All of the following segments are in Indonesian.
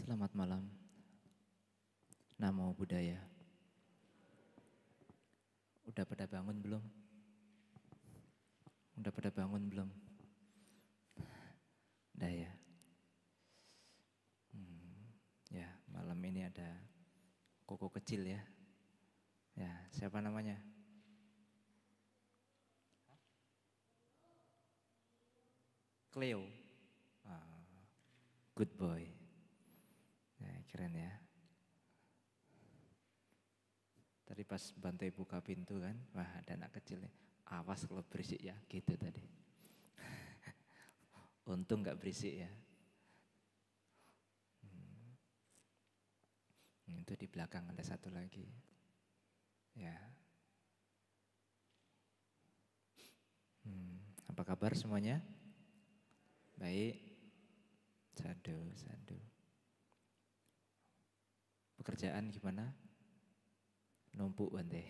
Selamat malam. Namo Buddhaya. Udah pada bangun belum? Udah pada bangun belum? Udah ya. Ya, malam ini ada koko kecil ya. Ya, siapa namanya? Cleo. Good boy. Nah, keren ya. Tadi pas bantai buka pintu kan, wah ada anak kecil nih. Awas kalau berisik ya, gitu tadi. Untung nggak berisik ya. Itu di belakang ada satu lagi. Ya. Apa kabar semuanya? Baik. Sadu, sadu. Pekerjaan gimana? Numpuk bante,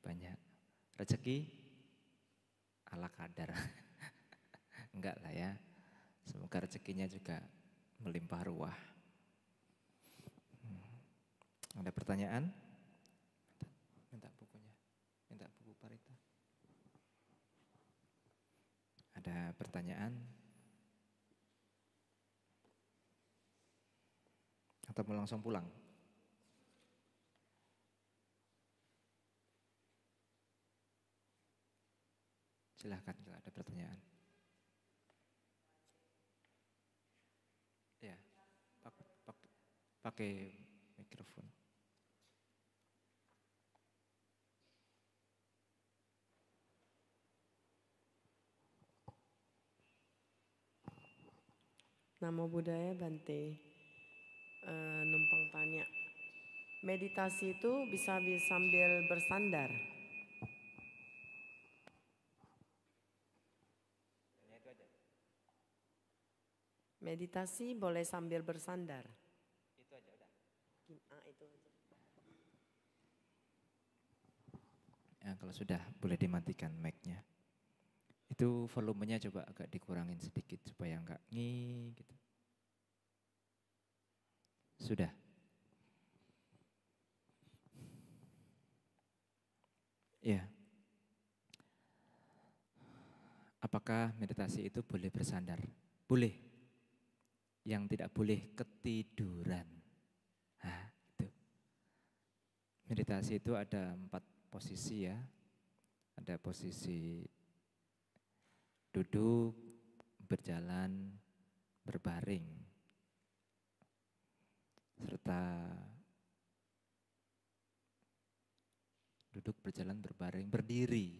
banyak. Rezeki ala kadar. Enggak lah ya. Semoga rezekinya juga melimpah ruah. Ada pertanyaan? Minta bukunya. Minta buku Parita. Ada pertanyaan? Atau mau langsung pulang? Silahkan kalau ada pertanyaan. Ya, pakai mikrofon. Namo Buddhaya Bante. Numpang tanya, meditasi itu bisa sambil bersandar? Itu aja. Meditasi boleh sambil bersandar? Itu aja udah. Itu aja. Ya, kalau sudah boleh dimatikan mic-nya. Itu volumenya coba agak dikurangin sedikit supaya enggak gitu. Sudah. Ya. Apakah meditasi itu boleh bersandar? Boleh. Yang tidak boleh ketiduran. Nah, itu. Meditasi itu ada 4 posisi ya. Ada posisi duduk, berjalan, berbaring, serta duduk, berjalan, berbaring, berdiri.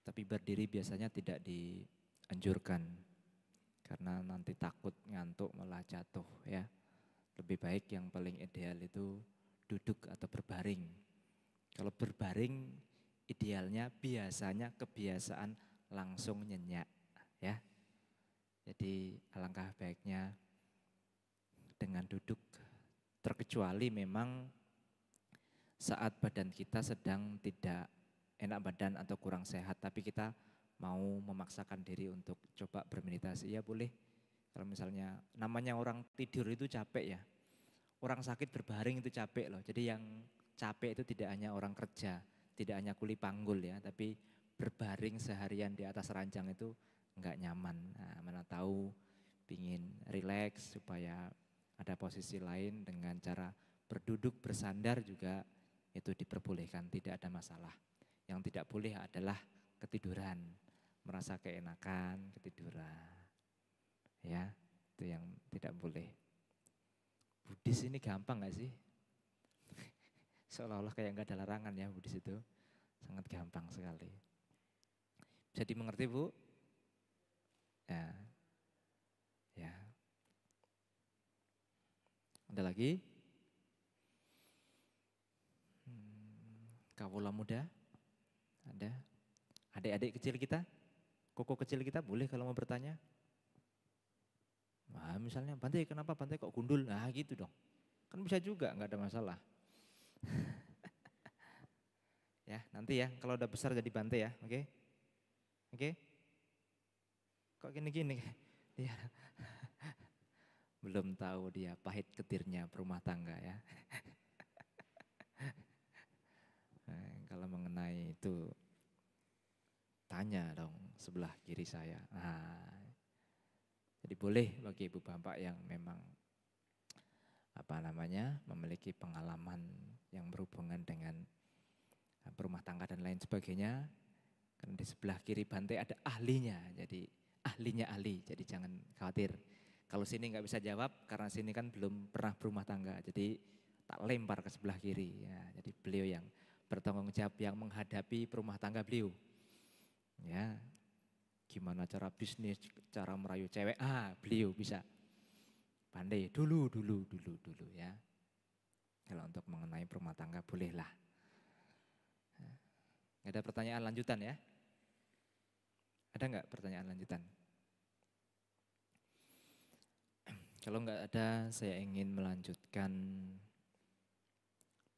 Tapi berdiri biasanya tidak dianjurkan karena nanti takut ngantuk malah jatuh ya. Lebih baik yang paling ideal itu duduk atau berbaring. Kalau berbaring idealnya biasanya kebiasaan langsung nyenyak ya. Jadi alangkah baiknya dengan duduk, terkecuali memang saat badan kita sedang tidak enak badan atau kurang sehat, tapi kita mau memaksakan diri untuk coba bermeditasi, ya boleh. Kalau misalnya namanya orang tidur itu capek ya, orang sakit berbaring itu capek loh. Jadi yang capek itu tidak hanya orang kerja, tidak hanya kuli panggul ya, tapi berbaring seharian di atas ranjang itu enggak nyaman. Nah, mana tahu pingin rileks supaya ada posisi lain dengan cara berduduk bersandar juga itu diperbolehkan, tidak ada masalah. Yang tidak boleh adalah ketiduran, merasa keenakan, ketiduran. Ya, itu yang tidak boleh. Buddhis ini gampang gak sih? Seolah-olah kayak nggak ada larangan ya Buddhis itu. Sangat gampang sekali. Bisa dimengerti Bu? Ya. Ya. Ada lagi? Kawula muda? Ada? Adik-adik kecil kita? Koko kecil kita boleh kalau mau bertanya? Nah, misalnya Bante kenapa Bante kok gundul? Nah gitu dong. Kan bisa juga nggak ada masalah. Ya nanti ya kalau udah besar jadi Bante ya, oke? Oke? Kok gini-gini? Ya. belum tahu dia pahit getirnya berumah tangga ya. Kalau mengenai itu tanya dong sebelah kiri saya. Jadi boleh bagi ibu bapak yang memang memiliki pengalaman yang berhubungan dengan berumah tangga dan lain sebagainya. Karena di sebelah kiri Bante ada ahlinya, jadi ahlinya ahli, jadi jangan khawatir. Kalau sini nggak bisa jawab karena sini kan belum pernah berumah tangga, jadi tak lempar ke sebelah kiri. Ya, jadi beliau yang bertanggung jawab yang menghadapi perumah tangga beliau. Ya, gimana cara bisnis, cara merayu cewek, beliau bisa. Pandai dulu ya. Kalau untuk mengenai perumah tangga bolehlah. Ada pertanyaan lanjutan ya? Ada nggak pertanyaan lanjutan? Kalau nggak ada, saya ingin melanjutkan,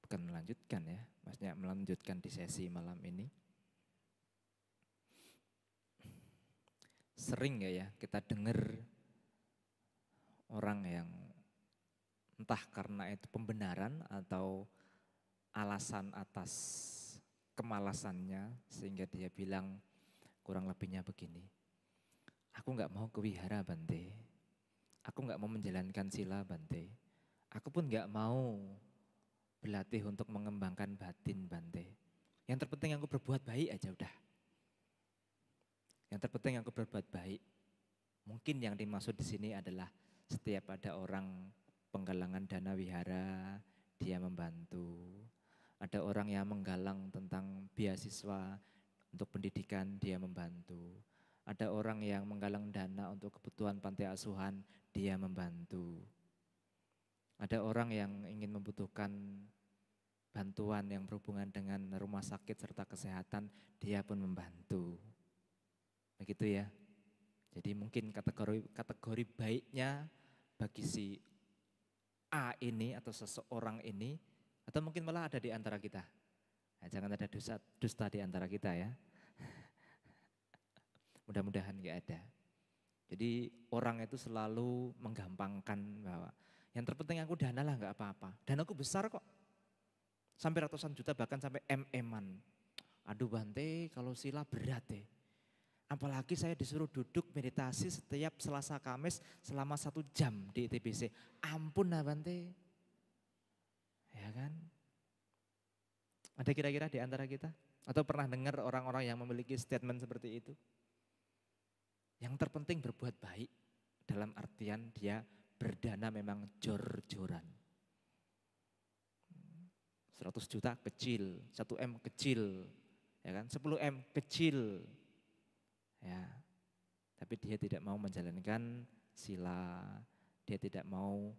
bukan melanjutkan ya, maksudnya melanjutkan di sesi malam ini. Sering nggak ya kita dengar orang yang entah karena itu pembenaran atau alasan atas kemalasannya sehingga dia bilang kurang lebihnya begini. Aku nggak mau ke wihara Bante, aku nggak mau menjalankan sila Bante, aku pun nggak mau berlatih untuk mengembangkan batin Bante. Yang terpenting aku berbuat baik aja udah. Yang terpenting aku berbuat baik. Mungkin yang dimaksud di sini adalah setiap ada orang penggalangan dana wihara, dia membantu. Ada orang yang menggalang tentang beasiswa untuk pendidikan, dia membantu. Ada orang yang menggalang dana untuk kebutuhan panti asuhan, dia membantu. Ada orang yang ingin membutuhkan bantuan yang berhubungan dengan rumah sakit serta kesehatan, dia pun membantu. Begitu ya. Jadi mungkin kategori baiknya bagi si A ini atau seseorang ini, atau mungkin malah ada di antara kita. Nah, jangan ada dusta di antara kita ya. Mudah-mudahan gak ada. Jadi orang itu selalu menggampangkan bahwa yang terpenting aku dana lah gak apa-apa. Danaku besar kok. Sampai ratusan juta bahkan sampai MM-an. Aduh Bante kalau sila berat deh. Apalagi saya disuruh duduk meditasi setiap Selasa Kamis selama 1 jam di ITBC. Ampun lah Bante. Ya kan? Ada kira-kira di antara kita? Atau pernah dengar orang-orang yang memiliki statement seperti itu? Yang terpenting berbuat baik. Dalam artian dia berdana memang jor-joran. 100 juta kecil, 1 M kecil, ya kan? 10 M kecil. Ya, tapi dia tidak mau menjalankan sila, dia tidak mau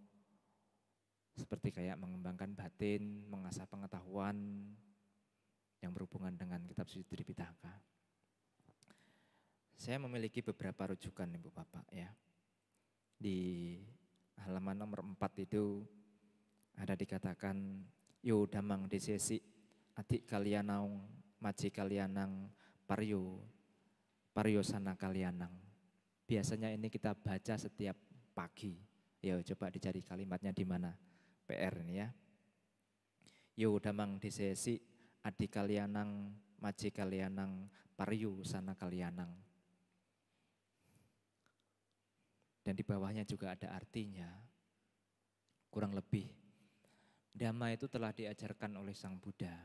seperti kayak mengembangkan batin, mengasah pengetahuan yang berhubungan dengan kitab suci Tripitaka. Saya memiliki beberapa rujukan Ibu Bapak ya. Di halaman nomor 4 itu ada dikatakan, yo damang disesi adik kalianang maji kalianang Paryo sana kalianang. Biasanya ini kita baca setiap pagi. Ya coba dicari kalimatnya di mana. PR ini ya. Yo damang disesi adik kalianang maji kalianang Paryo sana kalianang. Dan di bawahnya juga ada artinya. Kurang lebih. Dhamma itu telah diajarkan oleh Sang Buddha.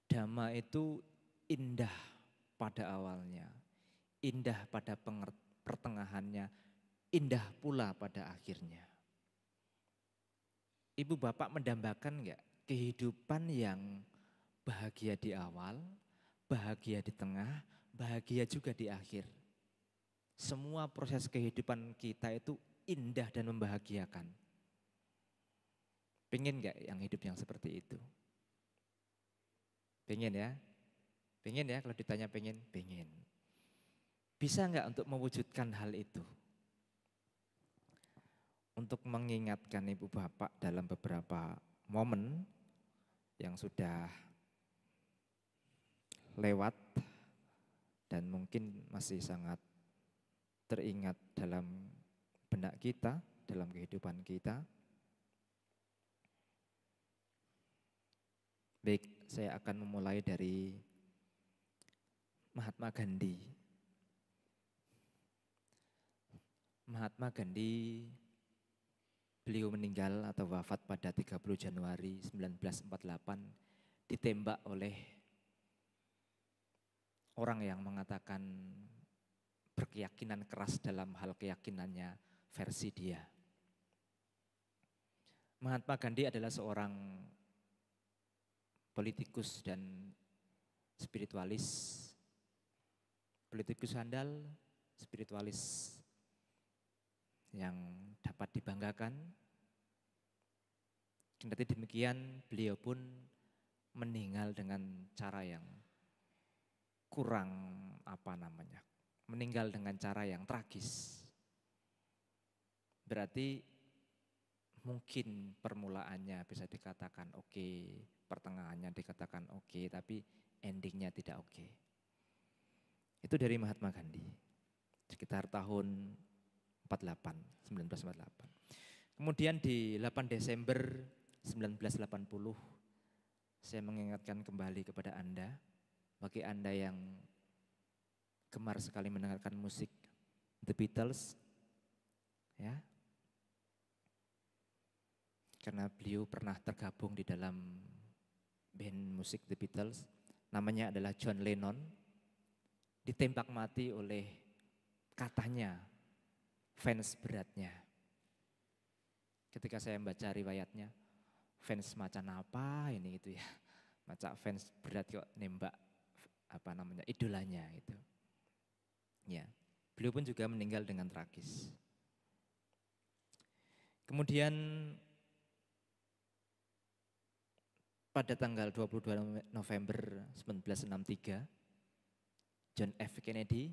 Dhamma itu indah pada awalnya, indah pada pertengahannya, indah pula pada akhirnya. Ibu Bapak mendambakan enggak kehidupan yang bahagia di awal, bahagia di tengah, bahagia juga di akhir. Semua proses kehidupan kita itu indah dan membahagiakan. Pengen enggak yang hidup yang seperti itu? Pengen ya? Pengen ya kalau ditanya pengen? Pengen. Bisa enggak untuk mewujudkan hal itu? Untuk mengingatkan Ibu Bapak dalam beberapa momen yang sudah lewat dan mungkin masih sangat teringat dalam benak kita. dalam kehidupan kita. Baik, saya akan memulai dari Mahatma Gandhi. Mahatma Gandhi, beliau meninggal atau wafat pada 30 Januari 1948, ditembak oleh orang yang mengatakan berkeyakinan keras dalam hal keyakinannya versi dia. Mahatma Gandhi adalah seorang politikus dan spiritualis, politikus handal, spiritualis yang dapat dibanggakan. Kendati demikian, beliau pun meninggal dengan cara yang kurang meninggal dengan cara yang tragis. Berarti mungkin permulaannya bisa dikatakan oke, pertengahannya dikatakan oke, tapi endingnya tidak oke. Itu dari Mahatma Gandhi, sekitar tahun 1948. Kemudian di 8 Desember 1980, saya mengingatkan kembali kepada Anda, bagi Anda yang gemar sekali mendengarkan musik The Beatles, ya, karena beliau pernah tergabung di dalam band musik The Beatles, namanya adalah John Lennon, ditembak mati oleh katanya fans beratnya. Ketika saya membaca riwayatnya, fans macam apa ini itu ya, macam fans berat kok nembak idolanya itu. Ya, beliau pun juga meninggal dengan tragis. Kemudian pada tanggal 22 November 1963, John F. Kennedy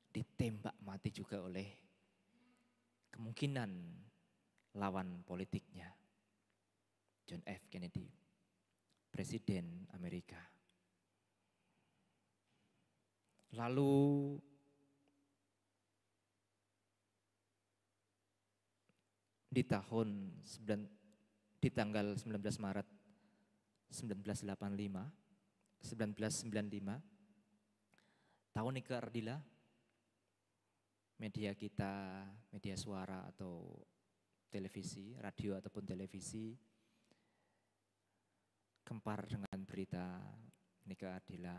ditembak mati juga oleh kemungkinan lawan politiknya. John F. Kennedy, Presiden Amerika. Lalu di tanggal 19 Maret 1995, tahun Nika Ardila, media kita, media suara atau televisi, radio ataupun televisi, gempar dengan berita Nika Ardila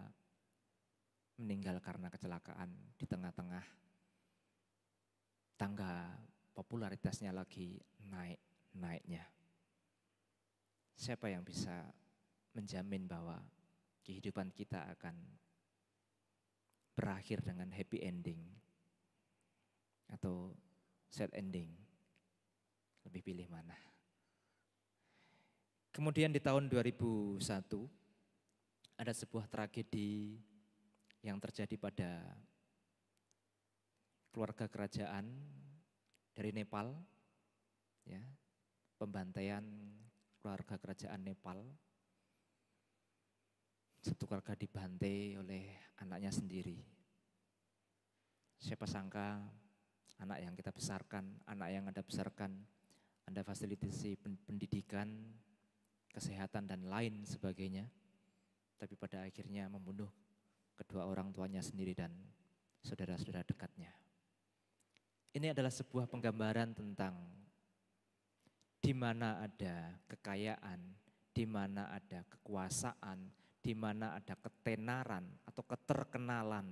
meninggal karena kecelakaan di tengah-tengah tangga popularitasnya lagi naik-naiknya. Siapa yang bisa menjamin bahwa kehidupan kita akan berakhir dengan happy ending atau sad ending? Lebih pilih mana? Kemudian di tahun 2001 ada sebuah tragedi yang terjadi pada keluarga kerajaan dari Nepal, ya, pembantaian keluarga kerajaan Nepal. Satu keluarga dibantai oleh anaknya sendiri. Siapa sangka anak yang kita besarkan, anak yang Anda besarkan, Anda fasilitasi pendidikan, kesehatan dan lain sebagainya, tapi pada akhirnya membunuh kedua orang tuanya sendiri dan saudara-saudara dekatnya. Ini adalah sebuah penggambaran tentang di mana ada kekayaan, di mana ada kekuasaan, di mana ada ketenaran atau keterkenalan,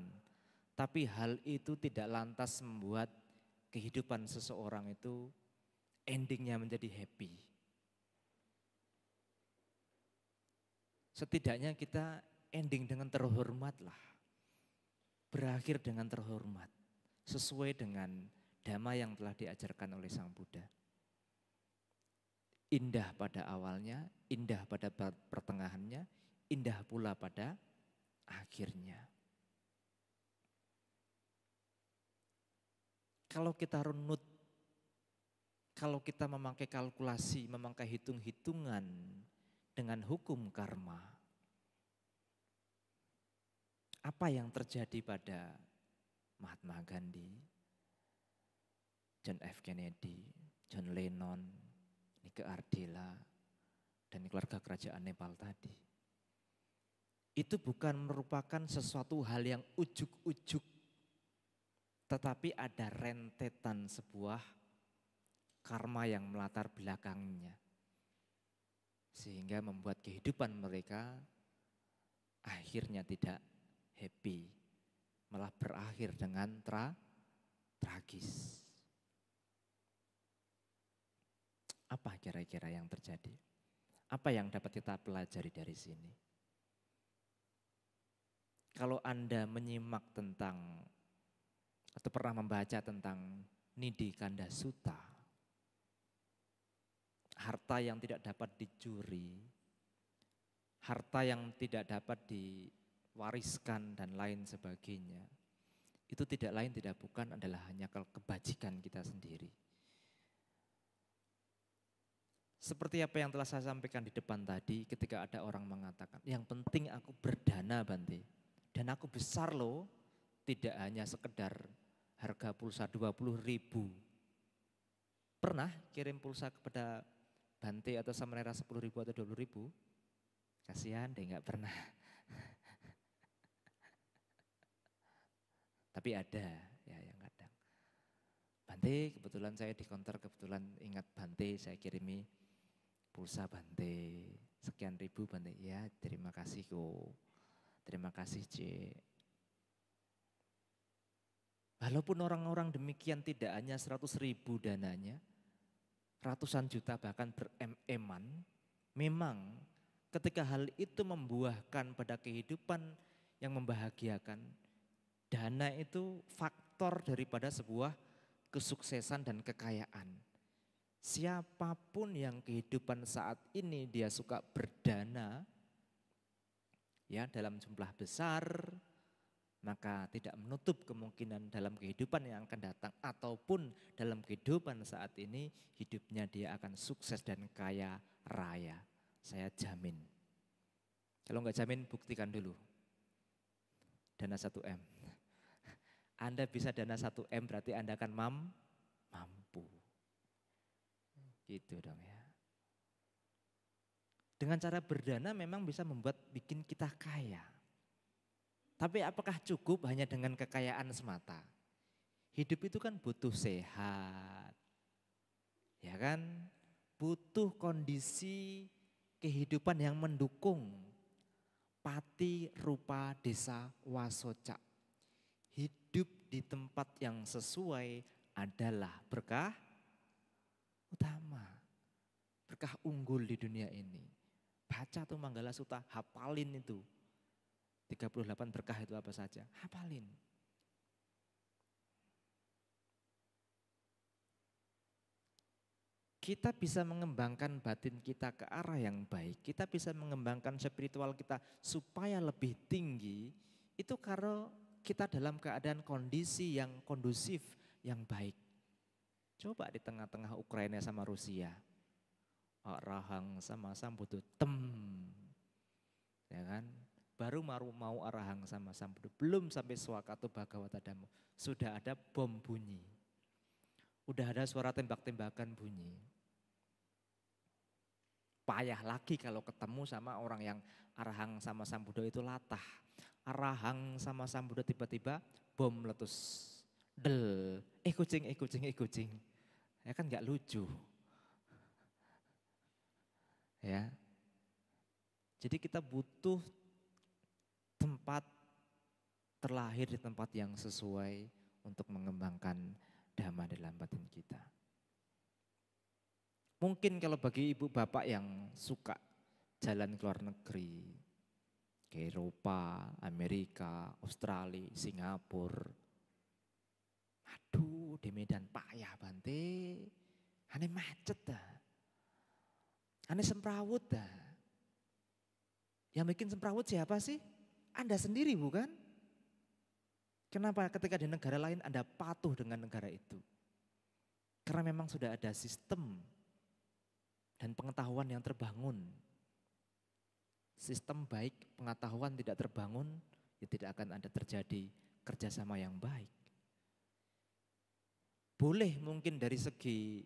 tapi hal itu tidak lantas membuat kehidupan seseorang itu endingnya menjadi happy. Setidaknya kita ending dengan terhormat lah. Berakhir dengan terhormat. Sesuai dengan dhamma yang telah diajarkan oleh Sang Buddha. Indah pada awalnya, indah pada pertengahannya, indah pula pada akhirnya. Kalau kita runut, kalau kita memakai kalkulasi, memakai hitung-hitungan dengan hukum karma, apa yang terjadi pada Mahatma Gandhi? John F. Kennedy, John Lennon, Nike Ardila, dan keluarga kerajaan Nepal tadi. Itu bukan merupakan sesuatu hal yang ujuk-ujuk, tetapi ada rentetan sebuah karma yang melatar belakangnya. Sehingga membuat kehidupan mereka akhirnya tidak happy, malah berakhir dengan tragis. Apa kira-kira yang terjadi? Apa yang dapat kita pelajari dari sini? Kalau Anda menyimak tentang atau pernah membaca tentang Nidi Kanda Sutta, harta yang tidak dapat dicuri, harta yang tidak dapat diwariskan dan lain sebagainya, itu tidak lain tidak bukan adalah hanya kebajikan kita sendiri. Seperti apa yang telah saya sampaikan di depan tadi ketika ada orang mengatakan, yang penting aku berdana Bante. Dan aku besar loh, tidak hanya sekedar harga pulsa 20.000. Pernah kirim pulsa kepada Bante atau Samanera 10.000 atau 20.000? Kasihan deh nggak pernah. Tapi ada ya yang kadang. Bante, kebetulan saya di counter, kebetulan ingat Bante, saya kirimi pulsa Bante, sekian ribu Bante. Ya terima kasih kok. Terima kasih Cik. Walaupun orang-orang demikian tidak hanya 100.000 dananya, ratusan juta bahkan berem-eman, memang ketika hal itu membuahkan pada kehidupan yang membahagiakan, dana itu faktor daripada sebuah kesuksesan dan kekayaan. Siapapun yang kehidupan saat ini dia suka berdana, ya dalam jumlah besar, maka tidak menutup kemungkinan dalam kehidupan yang akan datang ataupun dalam kehidupan saat ini hidupnya dia akan sukses dan kaya raya. Saya jamin. Kalau enggak jamin buktikan dulu. Dana 1M. Anda bisa dana 1M berarti Anda akan mampu. Gitu dong ya. Dengan cara berdana memang bisa bikin kita kaya. Tapi apakah cukup hanya dengan kekayaan semata? Hidup itu kan butuh sehat. Ya kan? Butuh kondisi kehidupan yang mendukung. Pati rupa desa wasoca. Hidup di tempat yang sesuai adalah berkah utama. Berkah unggul di dunia ini. Baca tuh Manggala Sutta, hafalin itu. 38 berkah itu apa saja, hafalin. Kita bisa mengembangkan batin kita ke arah yang baik. Kita bisa mengembangkan spiritual kita supaya lebih tinggi. Itu karena kita dalam keadaan kondisi yang kondusif, yang baik. Coba di tengah-tengah Ukraina sama Rusia. Arahang sama sambudu ya kan, baru mau arahang sama sambudu, belum sampai swakato bhagawata dhammo, sudah ada bom bunyi, udah ada suara tembak-tembakan bunyi. Payah lagi kalau ketemu sama orang yang arahang sama sambudu itu latah, arahang sama sambudu tiba-tiba bom meletus, kucing, ya kan nggak lucu. Ya, jadi kita butuh tempat terlahir di tempat yang sesuai untuk mengembangkan dhamma dalam batin kita. Mungkin kalau bagi ibu bapak yang suka jalan ke luar negeri, ke Eropa, Amerika, Australia, Singapura, aduh di Medan payah Bante, aneh macet dah. Aneh semrawut dah. Yang bikin semrawut siapa sih? Anda sendiri bukan? Kenapa ketika di negara lain Anda patuh dengan negara itu? Karena memang sudah ada sistem dan pengetahuan yang terbangun. Sistem baik, pengetahuan tidak terbangun, ya tidak akan ada terjadi kerjasama yang baik. Boleh mungkin dari segi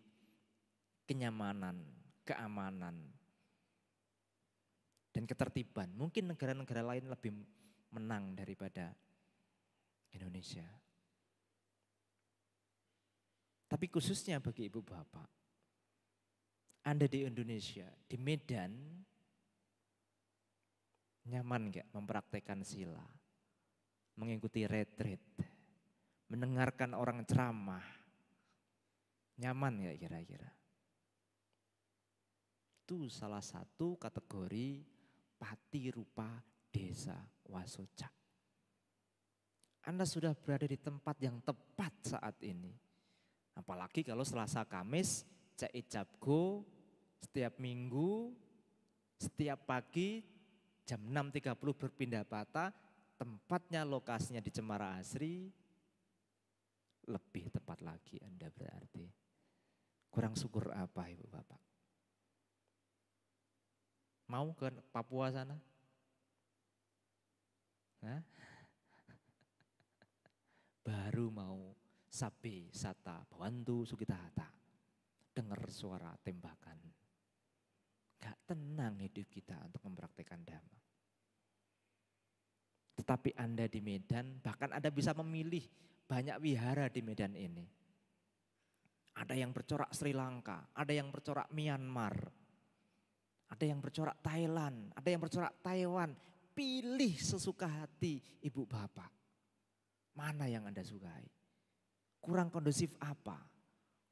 kenyamanan, keamanan, dan ketertiban. Mungkin negara-negara lain lebih menang daripada Indonesia. Tapi khususnya bagi ibu bapak, Anda di Indonesia, di Medan, nyaman gak mempraktekkan sila, mengikuti retreat, mendengarkan orang ceramah, nyaman gak kira-kira? Itu salah satu kategori pati rupa desa wasoca. Anda sudah berada di tempat yang tepat saat ini. Apalagi kalau Selasa Kamis, cek ijabgo, setiap minggu, setiap pagi jam 6.30 berpindah patah, tempatnya lokasinya di Cemara Asri, lebih tepat lagi Anda berarti. Kurang syukur apa Ibu Bapak? Mau ke Papua sana? Hah? Baru mau Sabe, Sata, Bawantu, Sukitahata. Dengar suara tembakan. Gak tenang hidup kita untuk mempraktekkan dhamma. Tetapi Anda di Medan, bahkan Anda bisa memilih banyak wihara di Medan ini. Ada yang bercorak Sri Lanka, ada yang bercorak Myanmar, ada yang bercorak Thailand, ada yang bercorak Taiwan. Pilih sesuka hati ibu bapak. Mana yang Anda sukai? Kurang kondusif apa?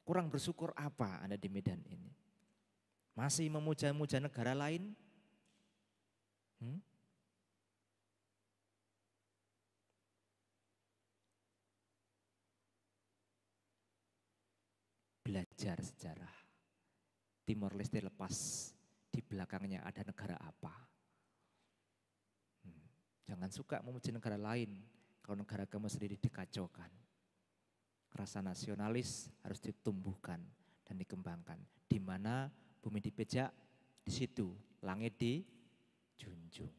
Kurang bersyukur apa Anda di Medan ini? Masih memuja-muja negara lain? Belajar sejarah. Timor Leste lepas, di belakangnya ada negara apa? Jangan suka memuji negara lain kalau negara kamu sendiri dikacaukan. Rasa nasionalis harus ditumbuhkan dan dikembangkan. Di mana bumi dipijak, di situ langit dijunjung.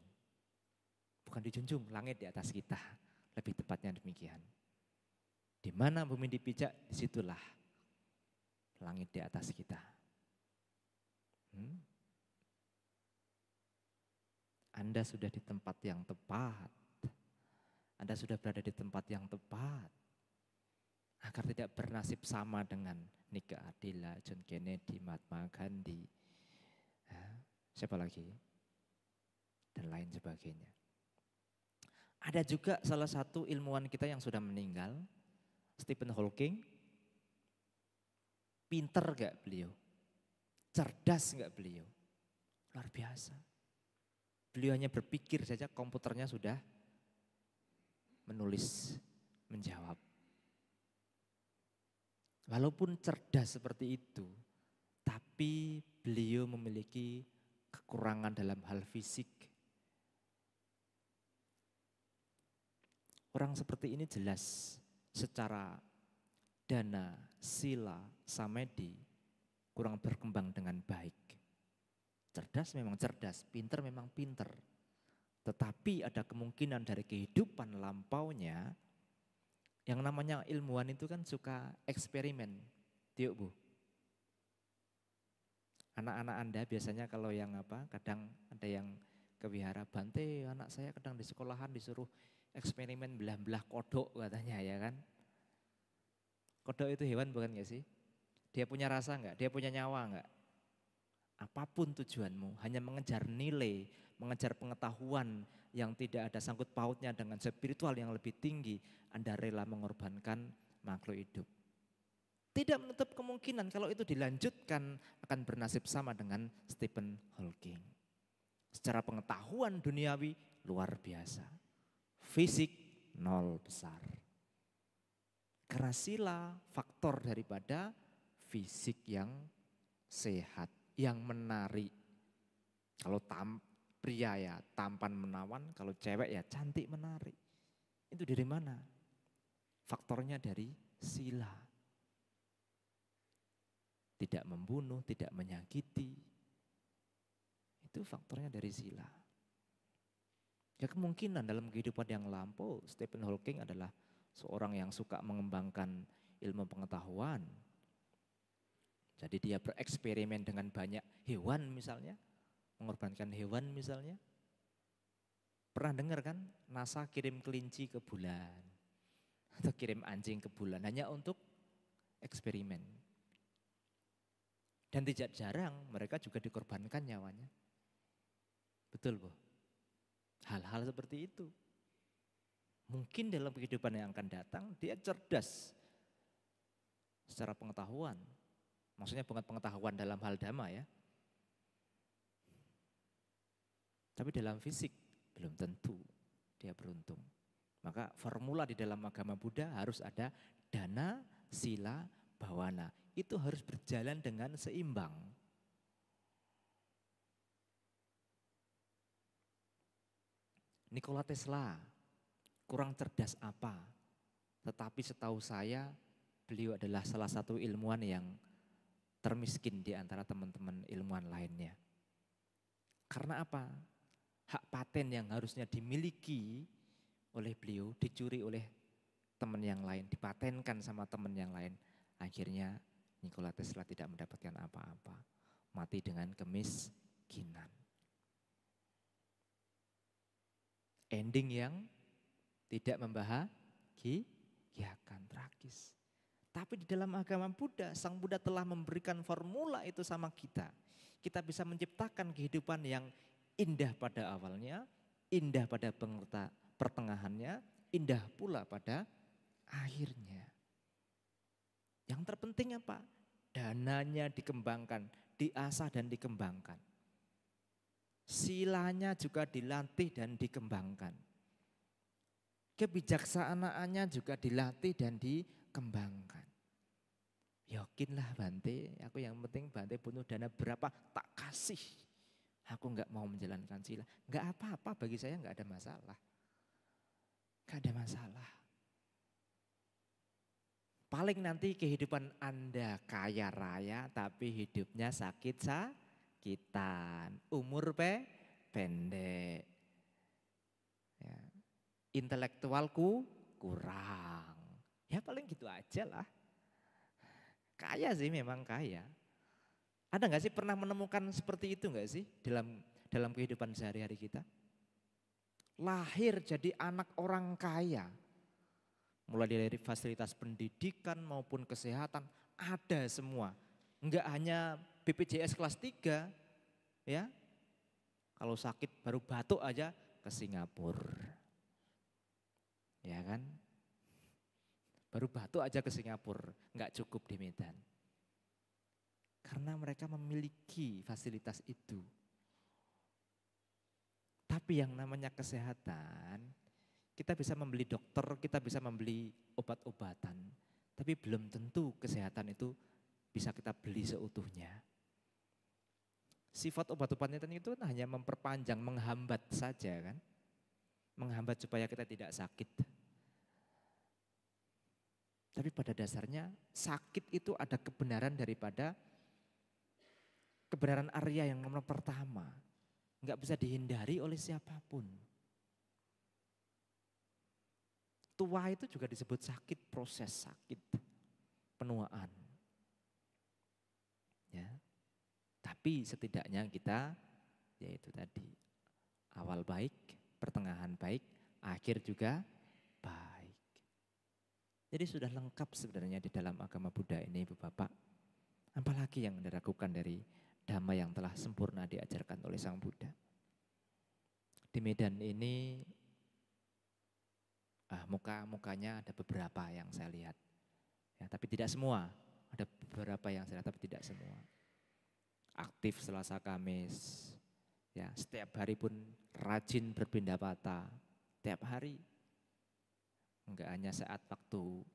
Bukan dijunjung, langit di atas kita. Lebih tepatnya demikian. Di mana bumi dipijak, disitulah langit di atas kita. Anda sudah di tempat yang tepat. Anda sudah berada di tempat yang tepat. Agar tidak bernasib sama dengan Nika Ardila, John Kennedy, Mahatma Gandhi. Siapa lagi? Dan lain sebagainya. Ada juga salah satu ilmuwan kita yang sudah meninggal, Stephen Hawking. Pinter gak beliau? Cerdas gak beliau? Luar biasa. Beliau hanya berpikir saja, komputernya sudah menulis, menjawab. Walaupun cerdas seperti itu, tapi beliau memiliki kekurangan dalam hal fisik. Orang seperti ini jelas secara dana, sila, samedi kurang berkembang dengan baik. Cerdas memang cerdas, pinter memang pinter. Tetapi ada kemungkinan dari kehidupan lampaunya, yang namanya ilmuwan itu kan suka eksperimen. Tiuk Bu. Anak-anak Anda biasanya kalau yang kadang ada yang ke wihara, Bante anak saya kadang di sekolahan disuruh eksperimen belah-belah kodok katanya ya kan. Kodok itu hewan bukan gak sih? Dia punya rasa enggak? Dia punya nyawa enggak? Apapun tujuanmu, hanya mengejar nilai, mengejar pengetahuan yang tidak ada sangkut pautnya dengan spiritual yang lebih tinggi, Anda rela mengorbankan makhluk hidup. Tidak menutup kemungkinan kalau itu dilanjutkan akan bernasib sama dengan Stephen Hawking. Secara pengetahuan duniawi luar biasa. Fisik nol besar. Karena sila faktor daripada fisik yang sehat, yang menarik. Kalau pria ya tampan menawan, kalau cewek ya cantik menarik. Itu dari mana? Faktornya dari sila. Tidak membunuh, tidak menyakiti. Itu faktornya dari sila. Ya kemungkinan dalam kehidupan yang lampau, Stephen Hawking adalah seorang yang suka mengembangkan ilmu pengetahuan. Jadi dia bereksperimen dengan banyak hewan misalnya, mengorbankan hewan misalnya. Pernah dengar kan NASA kirim kelinci ke bulan atau kirim anjing ke bulan hanya untuk eksperimen. Dan tidak jarang mereka juga dikorbankan nyawanya. Betul, Bu? Hal-hal seperti itu. Mungkin dalam kehidupan yang akan datang dia cerdas secara pengetahuan. Maksudnya bukan pengetahuan dalam hal dhamma ya. Tapi dalam fisik belum tentu dia beruntung. Maka formula di dalam agama Buddha harus ada dana, sila, bawana. Itu harus berjalan dengan seimbang. Nikola Tesla kurang cerdas apa? Tetapi setahu saya beliau adalah salah satu ilmuwan yang termiskin di antara teman-teman ilmuwan lainnya. Karena apa? Hak paten yang harusnya dimiliki oleh beliau dicuri oleh teman yang lain, dipatenkan sama teman yang lain. Akhirnya Nikola Tesla tidak mendapatkan apa-apa, mati dengan kemiskinan. Ending yang tidak membahagiakan, tragis. Tapi di dalam agama Buddha, Sang Buddha telah memberikan formula itu sama kita. Kita bisa menciptakan kehidupan yang indah pada awalnya, indah pada pertengahannya, indah pula pada akhirnya. Yang terpenting apa? Dananya dikembangkan, diasah dan dikembangkan. Silanya juga dilatih dan dikembangkan. Kebijaksanaannya juga dilatih dan dikembangkan. Yakinlah Bante, aku yang penting Bante bunuh dana berapa tak kasih. Aku enggak mau menjalankan sila. Enggak apa-apa, bagi saya enggak ada masalah. Enggak ada masalah. Paling nanti kehidupan Anda kaya raya tapi hidupnya sakit-sakitan. Umur pendek. Ya. Intelektualku kurang. Ya paling gitu aja lah. Kaya sih memang kaya. Ada nggak sih pernah menemukan seperti itu nggak sih dalam kehidupan sehari-hari kita? Lahir jadi anak orang kaya. Mulai dari fasilitas pendidikan maupun kesehatan ada semua. Enggak hanya BPJS kelas 3 ya. Kalau sakit baru batuk aja ke Singapura. Ya kan? Baru batuk aja ke Singapura, enggak cukup di Medan. Karena mereka memiliki fasilitas itu. Tapi yang namanya kesehatan, kita bisa membeli dokter, kita bisa membeli obat-obatan. Tapi belum tentu kesehatan itu bisa kita beli seutuhnya. Sifat obat-obatan itu hanya memperpanjang, menghambat saja kan. Menghambat supaya kita tidak sakit. Tapi pada dasarnya sakit itu ada kebenaran daripada kebenaran Arya yang nomor pertama. Enggak bisa dihindari oleh siapapun. Tua itu juga disebut sakit, proses sakit, penuaan. Ya. Tapi setidaknya kita, yaitu tadi, awal baik, pertengahan baik, akhir juga baik. Jadi sudah lengkap sebenarnya di dalam agama Buddha ini Ibu Bapak. Apalagi yang diragukan dari dhamma yang telah sempurna diajarkan oleh Sang Buddha. Di Medan ini muka-mukanya ada beberapa yang saya lihat. Ya, tapi tidak semua. Ada beberapa yang saya lihat tapi tidak semua. Aktif Selasa Kamis. Ya, setiap hari pun rajin berpindah patah. Setiap hari. Enggak hanya saat waktu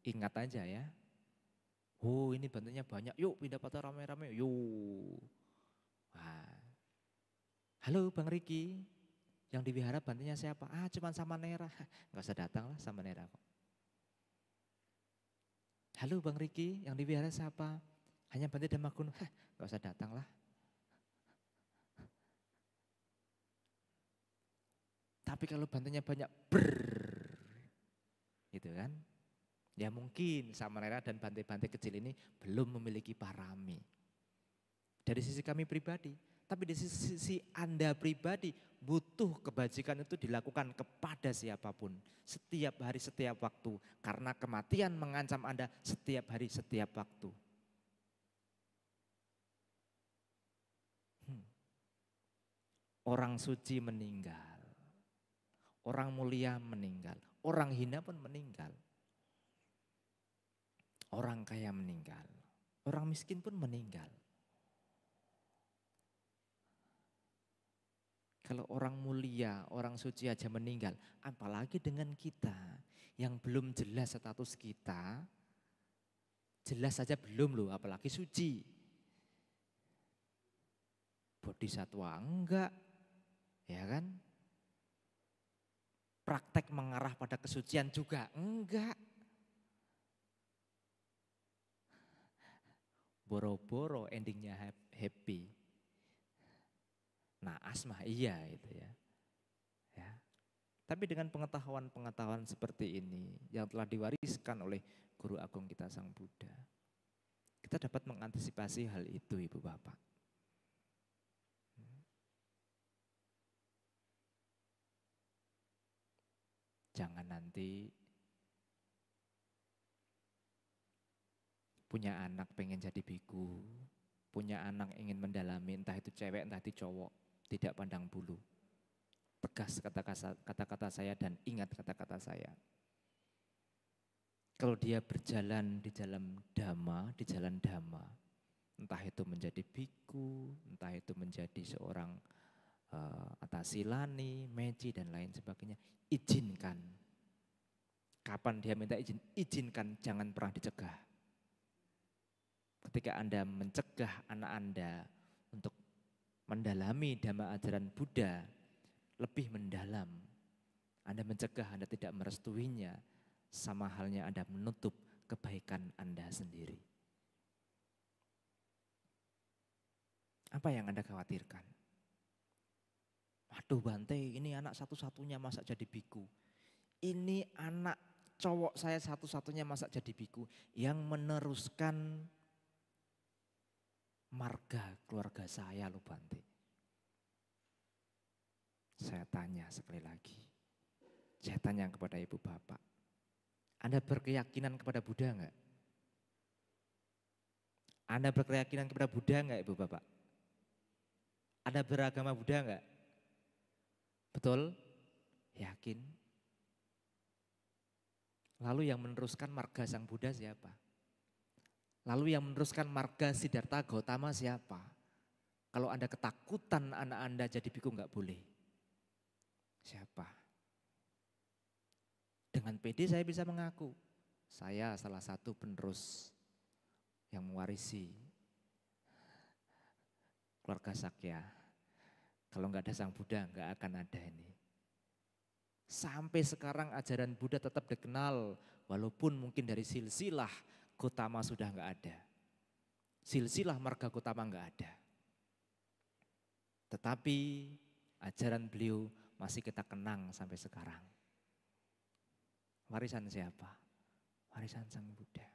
ingat aja ya. Oh ini bantunya banyak, yuk pindah patah rame-rame, yuk. Wah. Halo Bang Riki, yang di wihara bantunya siapa? Ah cuma sama Nera. Enggak usah datang lah sama Nera kok. Halo Bang Riki, yang di wihara siapa? Hanya Bante Dhammakun. Enggak usah datang lah. Tapi kalau bantunya banyak, gitu kan. Ya mungkin Samanera dan Bante-Bante kecil ini belum memiliki parami. Dari sisi kami pribadi, tapi di sisi Anda pribadi butuh kebajikan itu dilakukan kepada siapapun. Setiap hari, setiap waktu. Karena kematian mengancam Anda setiap hari, setiap waktu. Orang suci meninggal. Orang mulia meninggal. Orang hina pun meninggal. Orang kaya meninggal, orang miskin pun meninggal. Kalau orang mulia, orang suci aja meninggal, apalagi dengan kita yang belum jelas status kita, jelas saja belum loh, apalagi suci. Bodhisatwa enggak, ya kan? Praktek mengarah pada kesucian juga enggak. Boro-boro endingnya happy. Nah asmah iya itu ya. Tapi dengan pengetahuan-pengetahuan seperti ini yang telah diwariskan oleh Guru Agung kita Sang Buddha, kita dapat mengantisipasi hal itu Ibu Bapak. Jangan nanti punya anak pengen jadi biku, punya anak ingin mendalami entah itu cewek entah itu cowok, tidak pandang bulu. Tegas kata-kata saya dan ingat kata-kata saya. Kalau dia berjalan di jalan dhamma, entah itu menjadi biku, entah itu menjadi seorang atasilani, meci dan lain sebagainya, izinkan. Kapan dia minta izin, izinkan, jangan pernah dicegah. Ketika Anda mencegah anak Anda untuk mendalami dhamma ajaran Buddha lebih mendalam, Anda mencegah, Anda tidak merestuinya, sama halnya Anda menutup kebaikan Anda sendiri. Apa yang Anda khawatirkan? Waduh Bante, ini anak satu-satunya masa jadi biku. Ini anak cowok saya satu-satunya masa jadi biku yang meneruskan marga keluarga saya loh Bante. Saya tanya sekali lagi. Saya tanya kepada ibu bapak. Anda berkeyakinan kepada Buddha enggak? Anda berkeyakinan kepada Buddha enggak ibu bapak? Anda beragama Buddha enggak? Betul? Yakin? Lalu yang meneruskan marga Sang Buddha siapa? Lalu yang meneruskan marga Siddhartha Gautama siapa? Kalau Anda ketakutan anak Anda jadi biku enggak boleh. Siapa? Dengan pede saya bisa mengaku. Saya salah satu penerus yang mewarisi keluarga Sakya. Kalau enggak ada Sang Buddha enggak akan ada ini. Sampai sekarang ajaran Buddha tetap dikenal walaupun mungkin dari silsilah Gautama sudah enggak ada. Silsilah marga Gautama enggak ada. Tetapi ajaran beliau masih kita kenang sampai sekarang. Warisan siapa? Warisan Sang Buddha.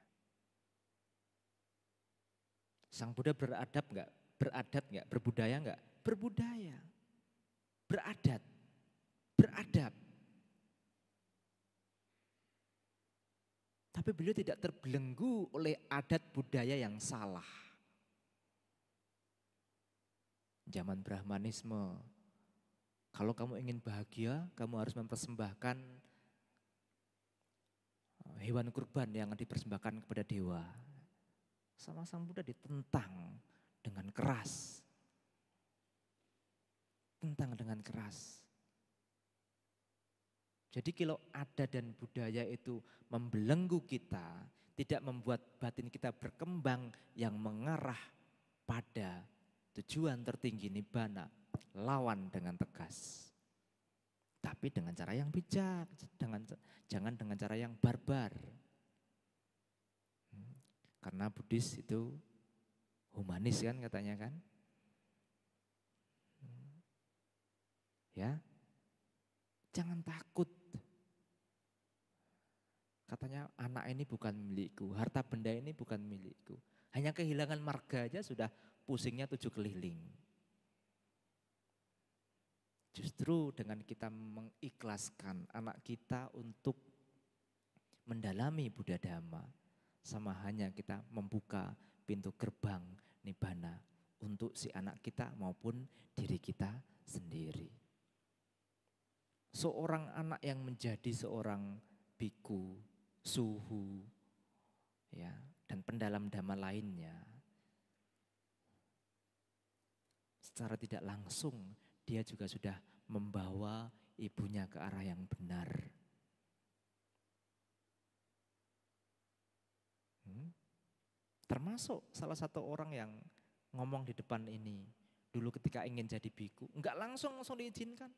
Sang Buddha beradab enggak? Beradat enggak? Berbudaya enggak? Berbudaya. Beradat. Beradab. Tapi beliau tidak terbelenggu oleh adat budaya yang salah. Zaman Brahmanisme, kalau kamu ingin bahagia, kamu harus mempersembahkan hewan kurban yang dipersembahkan kepada dewa. Sama Sang Buddha ditentang dengan keras. Tentang dengan keras. Jadi kalau adat dan budaya itu membelenggu kita, tidak membuat batin kita berkembang yang mengarah pada tujuan tertinggi nibbana, lawan dengan tegas. Tapi dengan cara yang bijak, jangan dengan cara yang barbar. Karena Buddhis itu humanis kan katanya kan. Ya, jangan takut. Katanya anak ini bukan milikku, harta benda ini bukan milikku. Hanya kehilangan marga aja sudah pusingnya 7 keliling. Justru dengan kita mengikhlaskan anak kita untuk mendalami Buddha Dhamma, sama hanya kita membuka pintu gerbang Nibbana untuk si anak kita maupun diri kita sendiri. Seorang anak yang menjadi seorang biku, suhu, ya, dan pendalam dhamma lainnya, secara tidak langsung dia juga sudah membawa ibunya ke arah yang benar. Termasuk salah satu orang yang ngomong di depan ini, dulu ketika ingin jadi biku, enggak langsung diizinkan.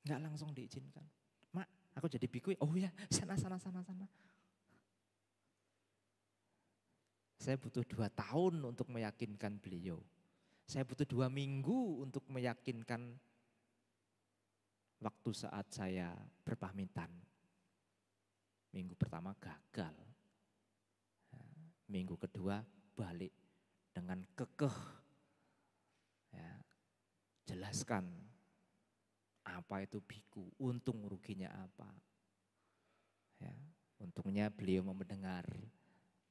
Enggak langsung diizinkan. Mak, aku jadi biku, oh ya sana. Saya butuh 2 tahun untuk meyakinkan beliau. Saya butuh 2 minggu untuk meyakinkan waktu saat saya berpamitan. Minggu pertama gagal. Minggu kedua balik dengan kekeh. Ya, jelaskan apa itu biku, untung ruginya apa. Ya, untungnya beliau mau mendengar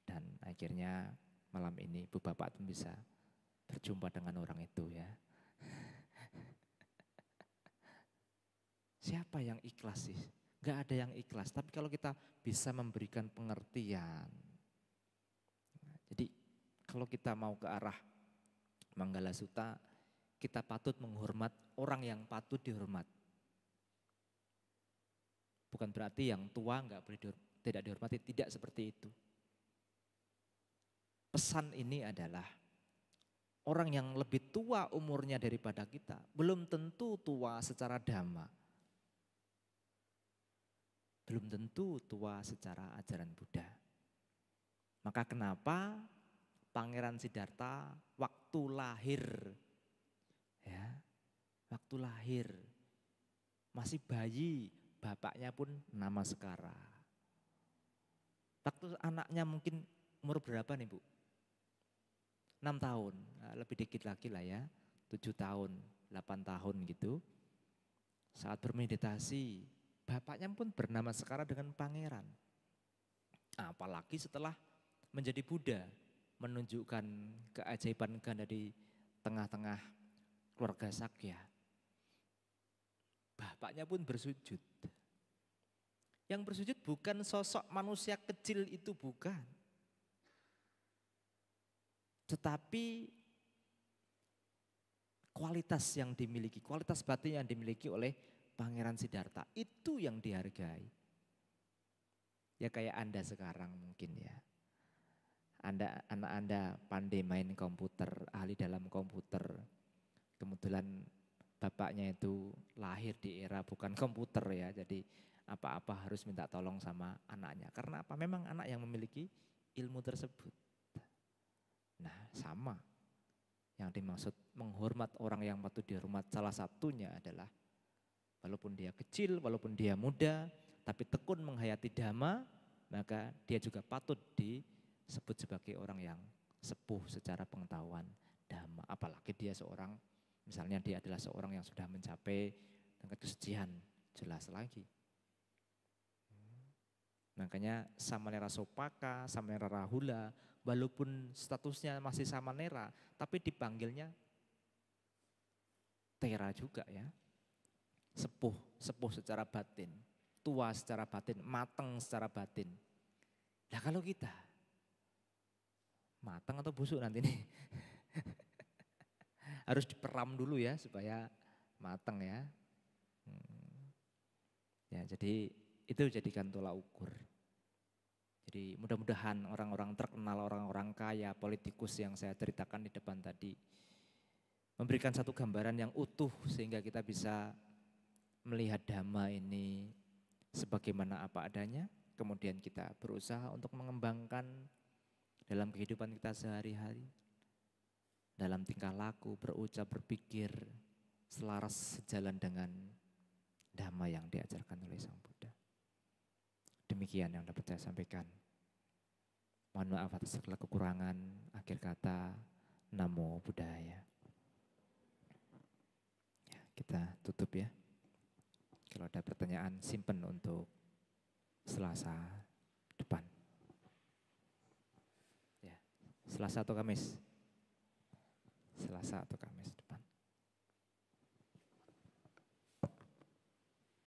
dan akhirnya malam ini Bu Bapak pun bisa berjumpa dengan orang itu ya. Siapa yang ikhlas sih? Gak ada yang ikhlas, tapi kalau kita bisa memberikan pengertian. Jadi kalau kita mau ke arah Manggala Sutta, kita patut menghormat orang yang patut dihormat. Bukan berarti yang tua tidak dihormati, tidak seperti itu. Pesan ini adalah orang yang lebih tua umurnya daripada kita, belum tentu tua secara dhamma. Belum tentu tua secara ajaran Buddha. Maka kenapa Pangeran Siddhartha waktu lahir, ya, waktu lahir masih bayi, bapaknya pun nama Sekara. Waktu anaknya mungkin umur berapa nih Bu? 6 tahun, nah, lebih dikit lagi lah ya, 7 tahun, 8 tahun gitu. Saat bermeditasi, bapaknya pun bernama Sekara dengan pangeran. Apalagi setelah menjadi Buddha, menunjukkan keajaiban ganda di tengah-tengah keluarga Sakya. Bapaknya pun bersujud. Yang bersujud bukan sosok manusia kecil itu, bukan. Tetapi kualitas yang dimiliki, kualitas batin yang dimiliki oleh Pangeran Siddhartha, itu yang dihargai. Ya kayak Anda sekarang mungkin ya. Anak Anda pandai main komputer, ahli dalam komputer. Kemudian bapaknya itu lahir di era bukan komputer ya, jadi apa-apa harus minta tolong sama anaknya. Karena apa? Memang anak yang memiliki ilmu tersebut. Nah sama, yang dimaksud menghormat orang yang patut dihormat salah satunya adalah walaupun dia kecil, walaupun dia muda, tapi tekun menghayati dhamma, maka dia juga patut disebut sebagai orang yang sepuh secara pengetahuan dhamma. Apalagi dia seorang, misalnya dia adalah seorang yang sudah mencapai tingkat kesucian, jelas lagi. Makanya Samanera Sopaka, Samanera Rahula, walaupun statusnya masih Samanera, tapi dipanggilnya Tera juga ya. Sepuh secara batin, tua secara batin, matang secara batin. Nah kalau kita, matang atau busuk nanti nih? Harus diperam dulu ya supaya matang ya. Ya jadi itu jadikan tolak ukur. Jadi mudah-mudahan orang-orang terkenal, orang-orang kaya, politikus yang saya ceritakan di depan tadi memberikan satu gambaran yang utuh sehingga kita bisa melihat dhamma ini sebagaimana apa adanya. Kemudian kita berusaha untuk mengembangkan dalam kehidupan kita sehari-hari. Dalam tingkah laku, berucap, berpikir selaras sejalan dengan dhamma yang diajarkan oleh Sang Buddha. Demikian. demikian yang dapat saya sampaikan. Mohon maaf atas segala kekurangan. Akhir kata, Namo Buddhaya. Ya, kita tutup ya. Kalau ada pertanyaan, simpen untuk Selasa depan. Ya, Selasa atau Kamis? Selasa atau Kamis.